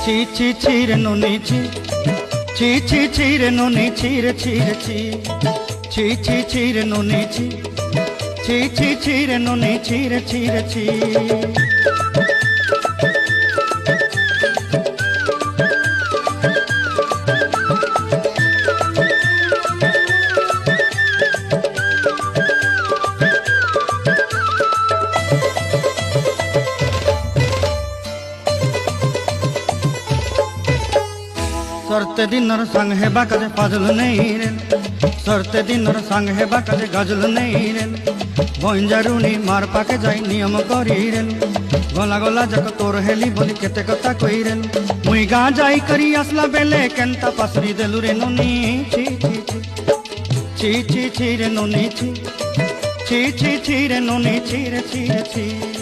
ছি ছি ছি রে নুনি ছি ছি ছি ছি রে নুনি ছি রে ছি রে ছি ছি ছি ছি রে নুনি ছি ছি ছি ছি রে নুনি ছি রে ছি রে ছি। सरते दिनर संग हेबा काजे फाजल नहीं रे सरते दिनर संग हेबा काजे गजल नहीं रे बंजारुनी मार पाके जाई नियम करी रे गला गला जक तोर हेली बोली केते कथा कई रे मुई गा जाई करी असला बेले केंता पासरी देलु रे नुनी छी छी छी छी छी छी रे नुनी छी छी छी छी रे नुनी छी रे छी रे छी।